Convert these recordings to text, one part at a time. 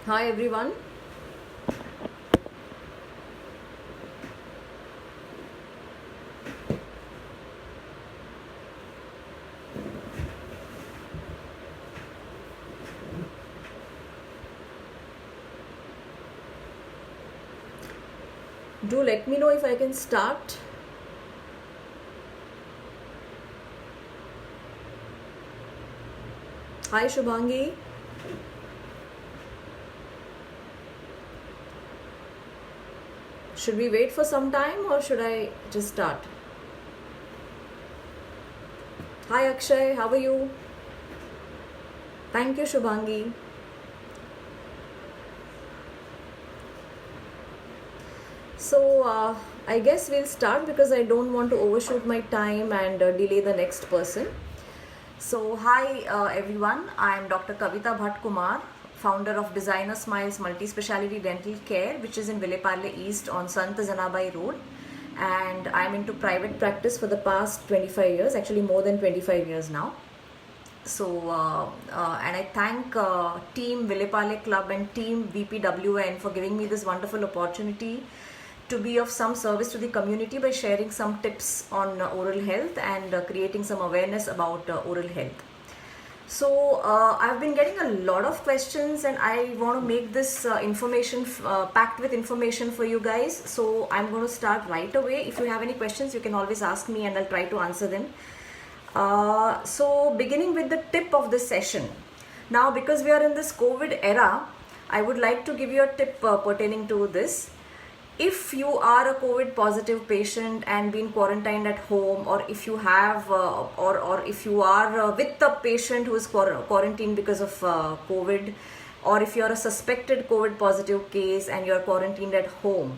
Hi everyone. Do let me know if I can start. Hi Shubhangi. Should we wait for some time or should I just start? Hi Akshay, how are you? Thank you Shubhangi. So I guess we'll start because I don't want to overshoot my time and delay the next person. So hi everyone, I am Dr. Kavita Bhatt Kumar, founder of Designer Smiles Multi-Speciality Dental Care, which is in Villeparle East on Sant Janabai Road. And I'm into private practice for the past 25 years, actually more than 25 years now. And I thank Team Villeparle Club and Team VPWN for giving me this wonderful opportunity to be of some service to the community by sharing some tips on oral health and creating some awareness about oral health. So I've been getting a lot of questions and I want to make this information packed with information for you guys. So I'm going to start right away. If you have any questions, you can always ask me and I'll try to answer them. So beginning with the tip of this session. Now, because we are in this COVID era, I would like to give you a tip pertaining to this. If you are a COVID positive patient and been quarantined at home, or if you have or if you are with a patient who is quarantined because of COVID, or if you are a suspected COVID positive case and you are quarantined at home,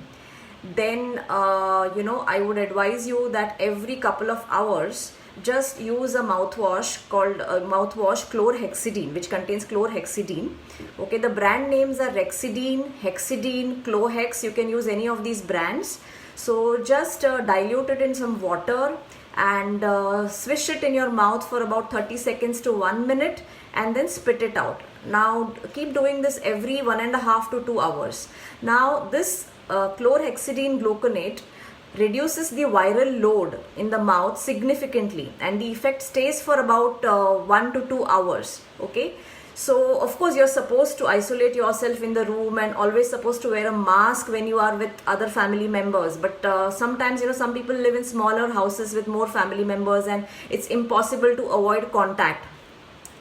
then I would advise you that every couple of hours just use a mouthwash called mouthwash chlorhexidine, which contains chlorhexidine. Okay, the brand names are Rexidine, Hexidine, Clohex. You can use any of these brands. So just dilute it in some water and swish it in your mouth for about 30 seconds to 1 minute and then spit it out. Now keep doing this every 1.5 to 2 hours. Now this chlorhexidine gluconate reduces the viral load in the mouth significantly and the effect stays for about 1 to 2 hours. Okay, so of course you're supposed to isolate yourself in the room and always supposed to wear a mask when you are with other family members, but sometimes some people live in smaller houses with more family members and it's impossible to avoid contact.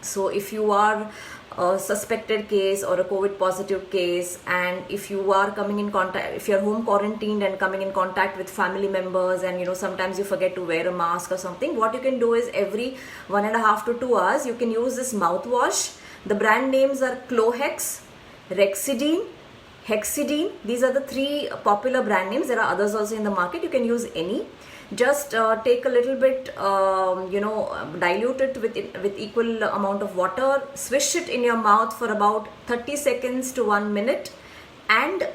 So if you are a suspected case or a COVID positive case, and if you are coming in contact, if you're home quarantined and coming in contact with family members and sometimes you forget to wear a mask or something, what you can do is every 1.5 to 2 hours you can use this mouthwash. The brand names are Clohex, Rexidine, Hexidine. These are the 3 popular brand names. There are others also in the market. You can use any. Just take a little bit, dilute it with equal amount of water, swish it in your mouth for about 30 seconds to 1 minute and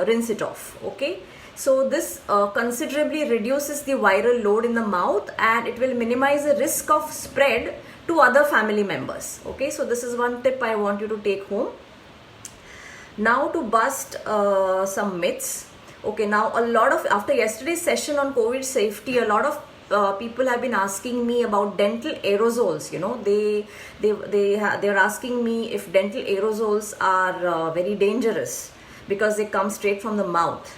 rinse it off. Okay, so this considerably reduces the viral load in the mouth and it will minimize the risk of spread to other family members. Okay, so this is one tip I want you to take home. Now to bust some myths. Okay, now after yesterday's session on COVID safety, a lot of people have been asking me about dental aerosols. They're asking me if dental aerosols are very dangerous because they come straight from the mouth.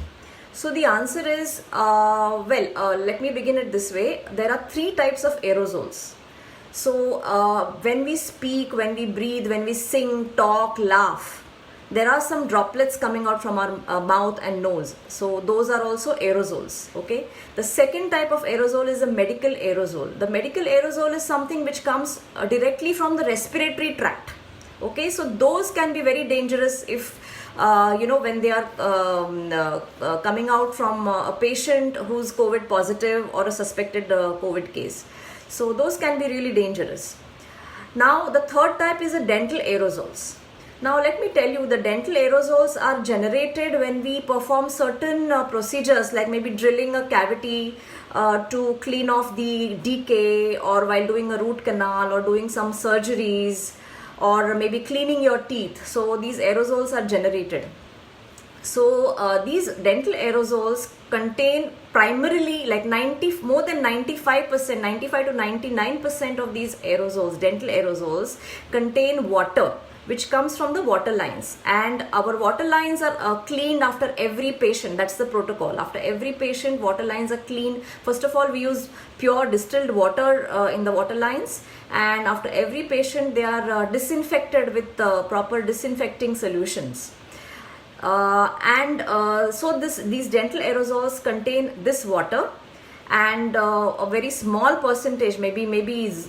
So the answer is, let me begin it this way. There are 3 types of aerosols. So when we speak, when we breathe, when we sing, talk, laugh, there are some droplets coming out from our mouth and nose. So those are also aerosols. Okay. The second type of aerosol is a medical aerosol. The medical aerosol is something which comes directly from the respiratory tract. Okay. So those can be very dangerous if when they are coming out from a patient who's COVID positive or a suspected COVID case. So those can be really dangerous. Now the third type is a dental aerosols. Now let me tell you, the dental aerosols are generated when we perform certain procedures like maybe drilling a cavity to clean off the decay, or while doing a root canal or doing some surgeries, or maybe cleaning your teeth. So these aerosols are generated. So these dental aerosols contain primarily like more than 95%, 95 to 99% of these aerosols, dental aerosols, contain water, which comes from the water lines. And our water lines are cleaned after every patient. That's the protocol. After every patient, water lines are cleaned. First of all, we use pure distilled water in the water lines, and after every patient they are disinfected with proper disinfecting solutions. So these dental aerosols contain this water, and a very small percentage, maybe less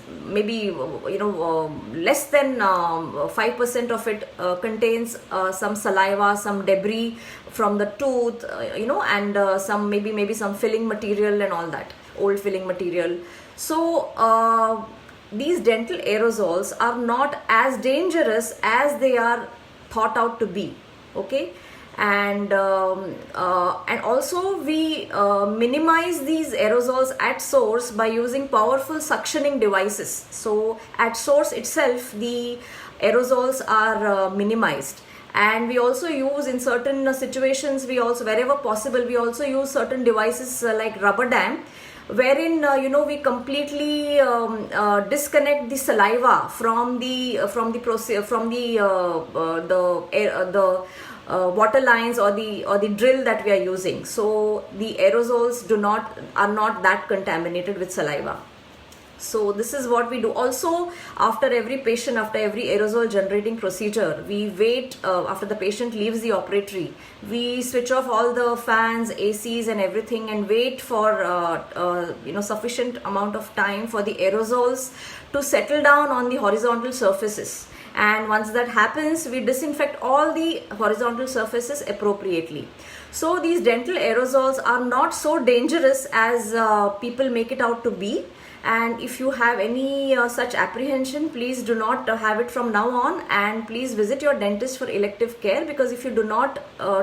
than 5% of it contains some saliva, some debris from the tooth, and some maybe some filling material and all that, old filling material. So these dental aerosols are not as dangerous as they are thought out to be. Okay. And also we minimize these aerosols at source by using powerful suctioning devices. So at source itself the aerosols are minimized, and we also use in certain situations, wherever possible, we also use certain devices like rubber dam, wherein we completely disconnect the saliva from the water lines or the drill that we are using. So the aerosols are not that contaminated with saliva. So this is what we do. Also, after every patient, after every aerosol generating procedure, we wait after the patient leaves the operatory. We switch off all the fans, ACs and everything, and wait for sufficient amount of time for the aerosols to settle down on the horizontal surfaces. And once that happens, we disinfect all the horizontal surfaces appropriately. So these dental aerosols are not so dangerous as people make it out to be. And if you have any such apprehension, please do not have it from now on, and please visit your dentist for elective care, because if you do not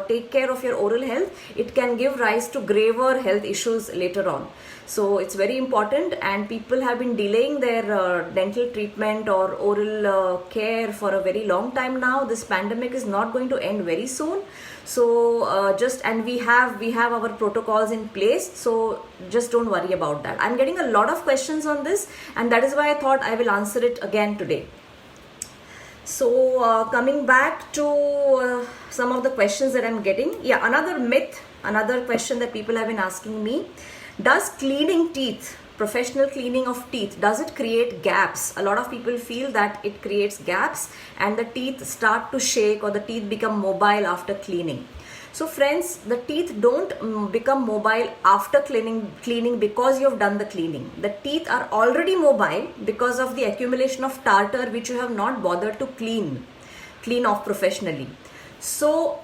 take care of your oral health, it can give rise to graver health issues later on. So it's very important, and people have been delaying their dental treatment or oral care for a very long time now. This pandemic is not going to end very soon. So and we have our protocols in place, so just don't worry about that. I'm getting a lot of questions on this, and that is why I thought I will answer it again today. So coming back to some of the questions that I'm getting. Yeah, another question that people have been asking me: does cleaning teeth, professional cleaning of teeth, does it create gaps? A lot of people feel that it creates gaps and the teeth start to shake or the teeth become mobile after cleaning. So friends, the teeth don't become mobile after cleaning because you have done the cleaning. The teeth are already mobile because of the accumulation of tartar which you have not bothered to clean off professionally. So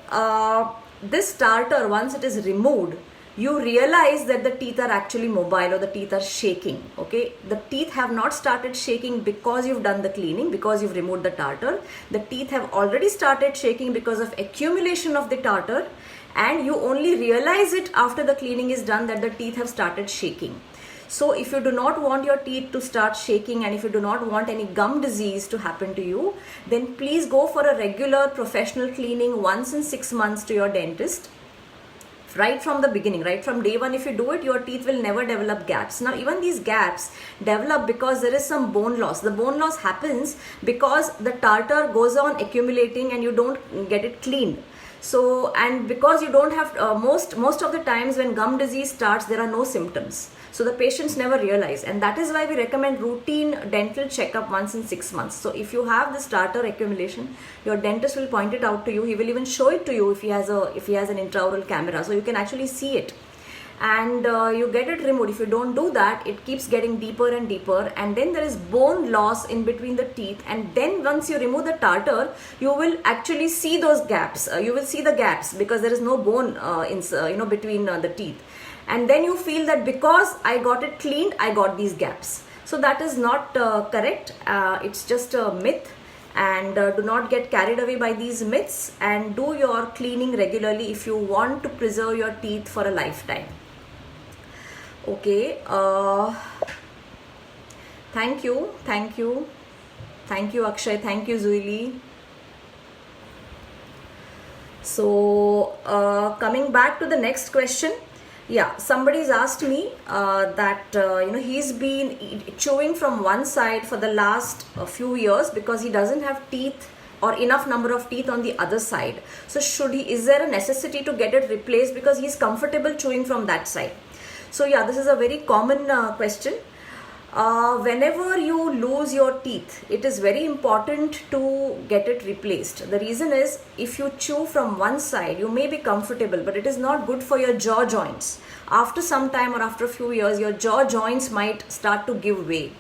this tartar, once it is removed, you realize that the teeth are actually mobile or the teeth are shaking. Okay, the teeth have not started shaking because you've done the cleaning, because you've removed the tartar. The teeth have already started shaking because of accumulation of the tartar, and you only realize it after the cleaning is done that the teeth have started shaking. So if you do not want your teeth to start shaking, and if you do not want any gum disease to happen to you, then please go for a regular professional cleaning once in 6 months to your dentist. Right from the beginning, right from day one, if you do it, your teeth will never develop gaps. Now, even these gaps develop because there is some bone loss. The bone loss happens because the tartar goes on accumulating and you don't get it cleaned. So, and because you don't have, most of the times when gum disease starts, there are no symptoms. So the patients never realize, and that is why we recommend routine dental checkup once in 6 months. So if you have this tartar accumulation, your dentist will point it out to you. He will even show it to you if he has an intraoral camera, so you can actually see it, and you get it removed. If you don't do that, it keeps getting deeper and deeper, and then there is bone loss in between the teeth. And then once you remove the tartar, you will actually see those gaps. You will see the gaps because there is no bone between the teeth. And then you feel that because I got it cleaned, I got these gaps. So that is not correct. It's just a myth, and do not get carried away by these myths, and do your cleaning regularly if you want to preserve your teeth for a lifetime. Okay. Thank you. Thank you, Akshay. Thank you, Zuili. So, coming back to the next question. Yeah, somebody's asked me that he's been chewing from one side for the last few years because he doesn't have teeth or enough number of teeth on the other side. So is there a necessity to get it replaced because he's comfortable chewing from that side? So yeah, this is a very common question. Whenever you lose your teeth, it is very important to get it replaced. The reason is, if you chew from one side, you may be comfortable, but it is not good for your jaw joints. After some time or after a few years, your jaw joints might start to give way.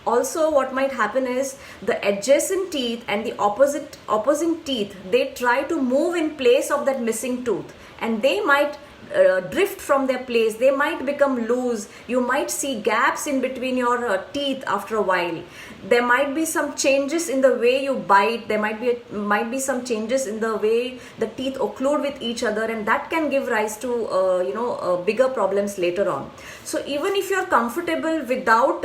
Also, what might happen is the adjacent teeth and the opposing teeth, they try to move in place of that missing tooth, and they might drift from their place. They might become loose. You might see gaps in between your teeth after a while. There might be some changes in the way you bite. There might be some changes in the way the teeth occlude with each other, and that can give rise to bigger problems later on. So even if you are comfortable without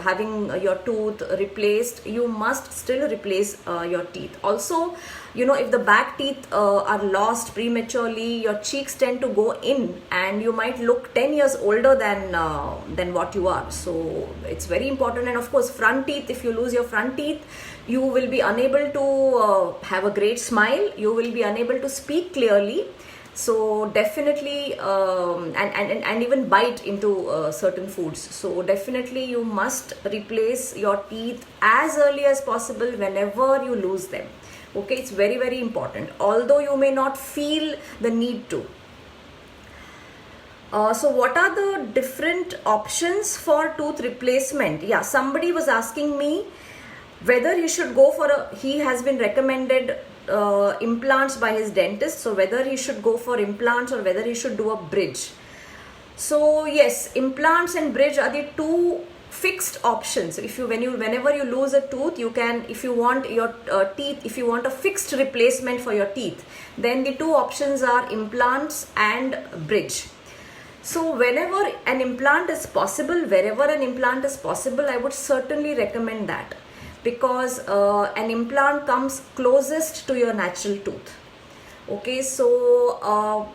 having your tooth replaced, you must still replace your teeth. Also, if the back teeth are lost prematurely, your cheeks tend to go in, and you might look 10 years older than what you are. So it's very important. And of course, front teeth, if you lose your front teeth, you will be unable to have a great smile. You will be unable to speak clearly. So definitely, and even bite into certain foods. So definitely you must replace your teeth as early as possible whenever you lose them. Okay, it's very, very important, although you may not feel the need to. So what are the different options for tooth replacement? Yeah, somebody was asking me whether he should go for he has been recommended implants by his dentist. So whether he should go for implants or whether he should do a bridge. So yes, implants and bridge are the two fixed options. Whenever you lose a tooth, you can, if you want your teeth, if you want a fixed replacement for your teeth, then the two options are implants and bridge. So whenever an implant is possible, wherever an implant is possible, I would certainly recommend that, because an implant comes closest to your natural tooth. Okay, so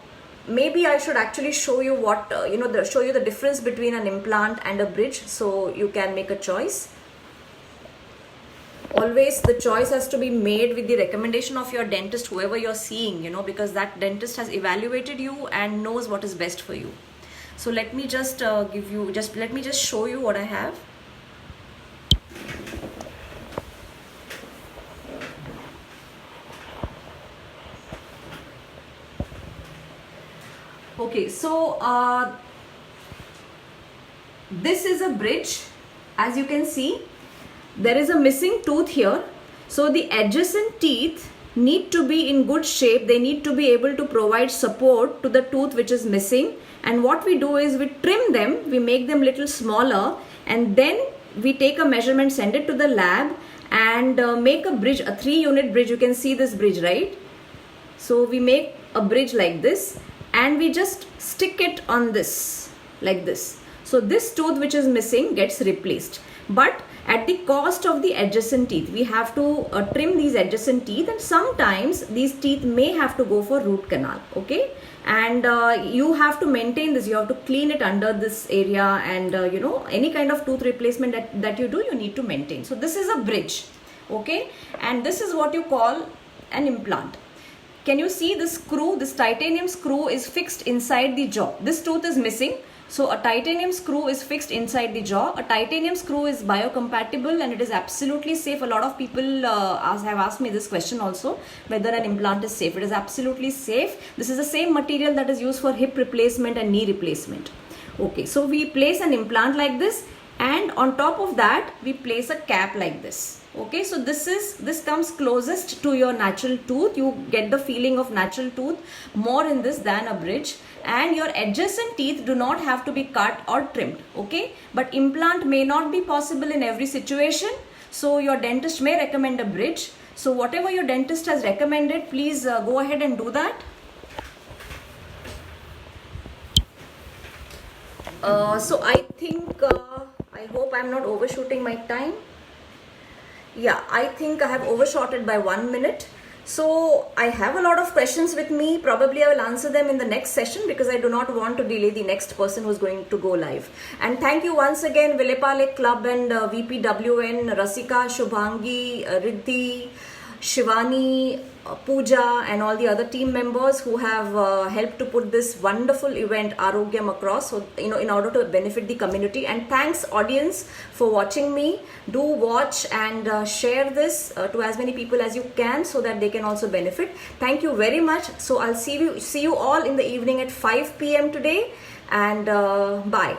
maybe I should actually show you show you the difference between an implant and a bridge, so you can make a choice. Always the choice has to be made with the recommendation of your dentist, whoever you're seeing, because that dentist has evaluated you and knows what is best for you. So let me just let me just show you what I have. Okay, so this is a bridge. As you can see, there is a missing tooth here. So the adjacent teeth need to be in good shape. They need to be able to provide support to the tooth which is missing. And what we do is we trim them, we make them little smaller, and then we take a measurement, send it to the lab, and make a bridge, a 3-unit bridge. You can see this bridge, right? So we make a bridge like this, and we just stick it on this, like this. So this tooth which is missing gets replaced, but at the cost of the adjacent teeth. We have to trim these adjacent teeth, and sometimes these teeth may have to go for root canal. Okay, and you have to maintain this. You have to clean it under this area, and any kind of tooth replacement that you do, you need to maintain. So this is a bridge. Okay, and this is what you call an implant. Can you see this screw? This titanium screw is fixed inside the jaw. This tooth is missing. So a titanium screw is fixed inside the jaw. A titanium screw is biocompatible and it is absolutely safe. A lot of people have asked me this question also, whether an implant is safe. It is absolutely safe. This is the same material that is used for hip replacement and knee replacement. Okay, so we place an implant like this, and on top of that we place a cap like this. Okay, so this comes closest to your natural tooth. You get the feeling of natural tooth more in this than a bridge. And your adjacent teeth do not have to be cut or trimmed. Okay, but implant may not be possible in every situation, so your dentist may recommend a bridge. So whatever your dentist has recommended, please go ahead and do that. So I think I hope I'm not overshooting my time. Yeah, I think I have overshot it by 1 minute. So I have a lot of questions with me. Probably I will answer them in the next session because I do not want to delay the next person who's going to go live. And thank you once again, Vilepale Club and VPWN, Rasika, Shubhangi, Riddhi, Shivani, Pooja, and all the other team members who have helped to put this wonderful event Arogyam across, so in order to benefit the community. And thanks audience for watching me. Do watch and share this to as many people as you can so that they can also benefit. Thank you very much. So I'll see you all in the evening at 5 p.m. today, and bye.